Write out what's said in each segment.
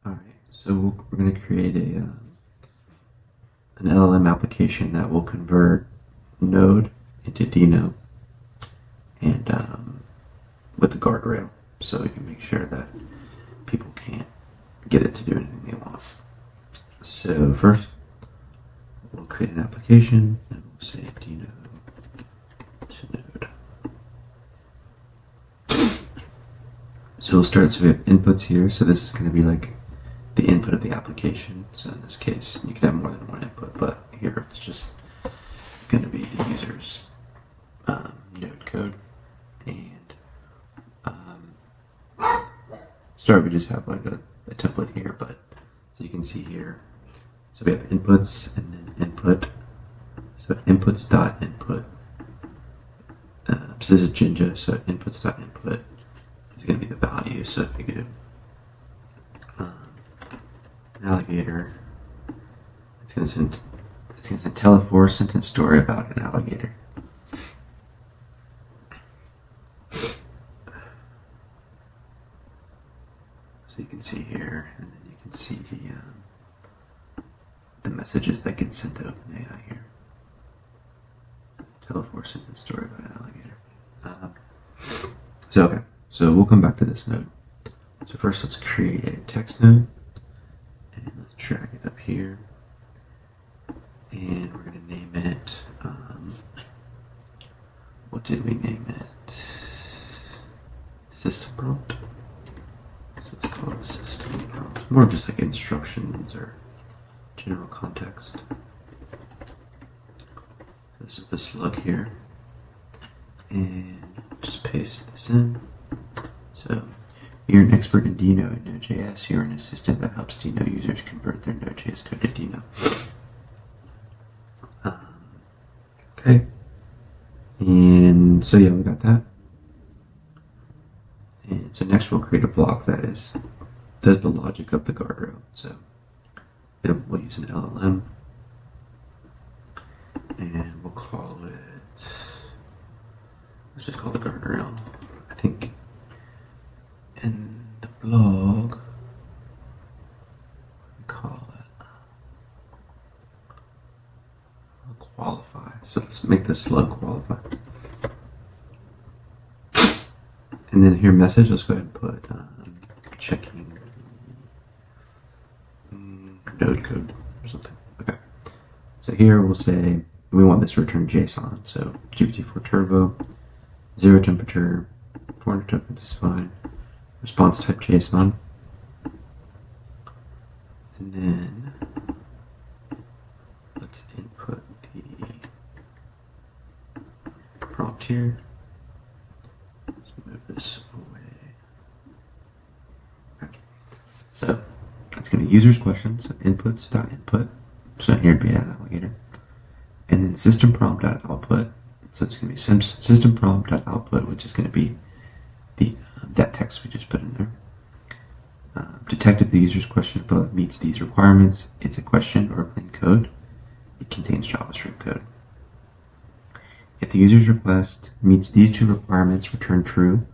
All right, so we're going to create an LLM application that will convert Node into Deno and with the guardrail, so we can make sure that people can't get it to do anything they want. So first, we'll create an application and we'll say Deno to Node. So we'll start. So we have inputs here. So this is going to be like the input of the application. So in this case, you can have more than one input, but here it's just going to be the user's node code. And sorry, we just have like a template here, but so you can see here. So we have inputs and then input. So inputs dot input. So this is Jinja. So inputs dot input is going to be the value. So if you do an alligator, it's going to tell a 4-sentence story about an alligator. So you can see here, and then you can see the messages that get sent to OpenAI here. Tell a 4-sentence story about an alligator. So we'll come back to this node. So first, let's create a text node, and let's drag it up here, and we're going to name it. What did we name it? System prompt. So it's called system prompt. More just like instructions or general context. This is the slug here, and just paste this in. So you're an expert in Deno and Node.js. You're an assistant that helps Deno users convert their Node.js code to Deno. Okay. And so yeah, we got that. And so next we'll create a block that does the logic of the guardrail. So we'll use an LLM, and we'll call it. Let's just call the guardrail. I think in the blog we call it qualify. So let's make this slug qualify. And then here message, let's go ahead and put checking node code or something. Okay. So here we'll say we want this to return JSON. So GPT-4 Turbo, 0 temperature, 400 tokens is fine. Response type JSON. And then let's input the prompt here. Let's move this away. Okay. So it's going to users questions, so inputs.input. So here it'd be an alligator. And then system prompt.output. So it's going to be system prompt.output, which is going to be that text we just put in there. Detect if the user's question above meets these requirements. It's a question or a plain code. It contains JavaScript code. If the user's request meets these two requirements, return true.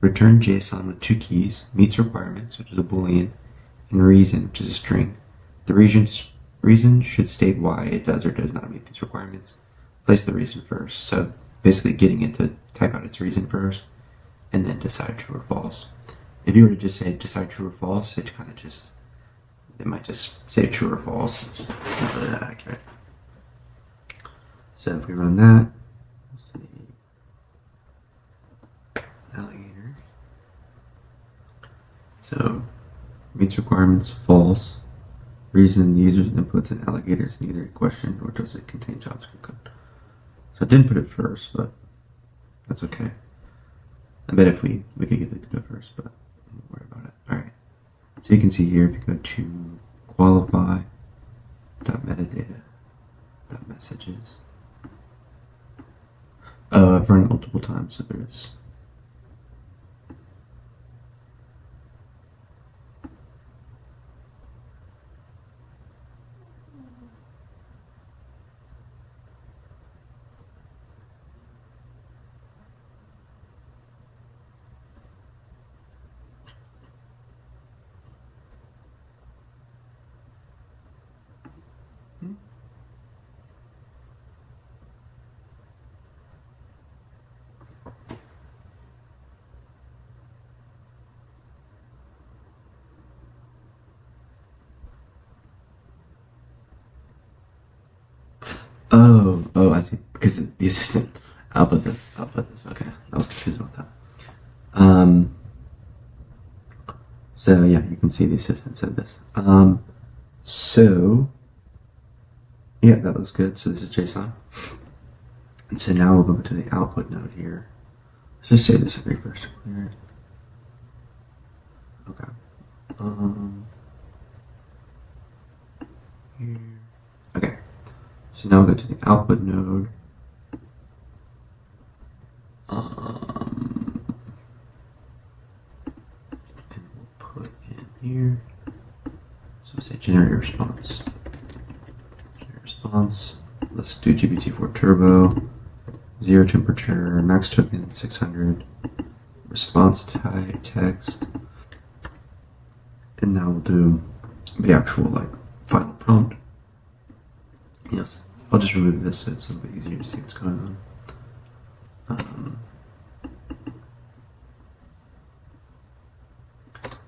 Return JSON with 2 keys, meets requirements, which is a boolean, and reason, which is a string. The reason should state why it does or does not meet these requirements. Place the reason first. So basically getting it to type out its reason first, and then decide true or false. If you were to just say decide true or false, it might just say true or false. It's not really that accurate. So if we run that, let's see, alligator. So meets requirements, false. Reason, the user's inputs and alligators neither a question nor does it contain JavaScript code. So I didn't put it first, but that's okay. I bet if we could get it to go first, but don't worry about it. All right. So you can see here, if you go to qualify.metadata.messages, I've run it multiple times, so there's I see. Because the assistant output this. Okay, I was confused about that. So yeah, you can see the assistant said this. So yeah, that looks good. So this is JSON. And so now we'll go to the output node here. Let's just say this agree first. Okay. Here. Okay. So now we'll go to the output node. And we'll put in here. So we'll say generate response. Generate response. Let's do GPT-4 Turbo. 0 temperature, max token 600, response type text, and now we'll do the actual like final prompt. Yes, I'll just remove this so it's a little bit easier to see what's going on.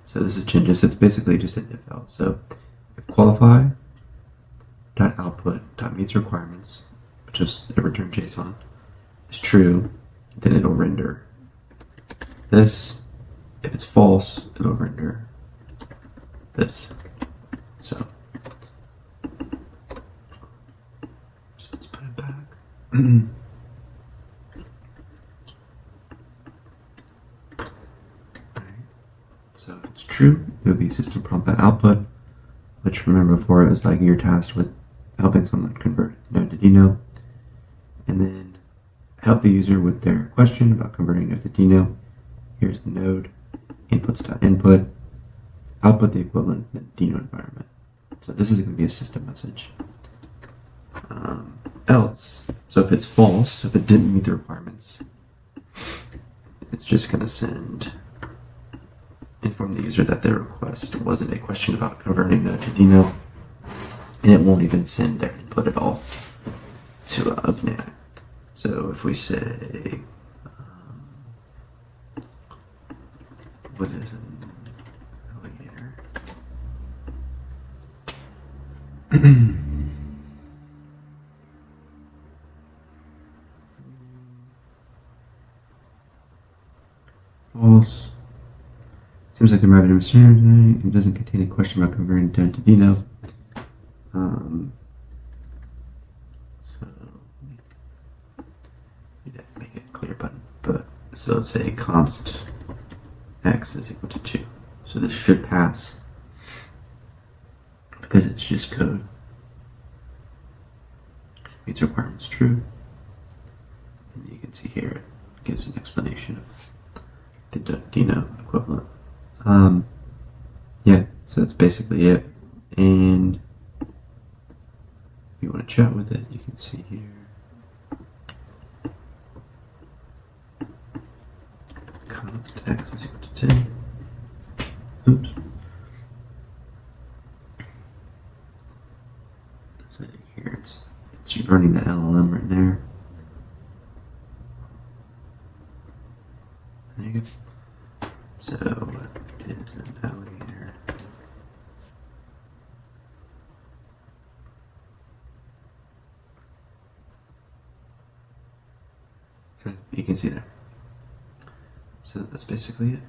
So this is changes. It's basically just an if else. So if qualify dot output dot meets requirements, just a return JSON, is true, then it'll render this. If it's false, it'll render this. So let's put it back. Alright. So if it's true, it would be system prompt that output, which remember before it was like you're tasked with helping someone convert node to Deno, and then help the user with their question about converting node to Deno. Here's the node, inputs.input, output the equivalent in the Deno environment. So this is going to be a system message. Else, so if it's false, if it didn't meet the requirements, it's just going to inform the user that their request wasn't a question about converting node to Deno, and it won't even send their input at all to OpenAI. So if we say, what is an alligator? False. Seems like the rabbit understanding. It doesn't contain a question about converting down to Deno. So need to make it clear button. But so let's say const x is equal to 2. So this should pass because it's just code. Meets requirements true. And you can see here it gives an explanation of the Deno equivalent. Yeah, so that's basically it. And if you want to chat with it, you can see here. Const x is equal to 10. Oops. So here it's running the LLM right there. There you go. So what is an alligator? Okay, you can see there. So that's basically it.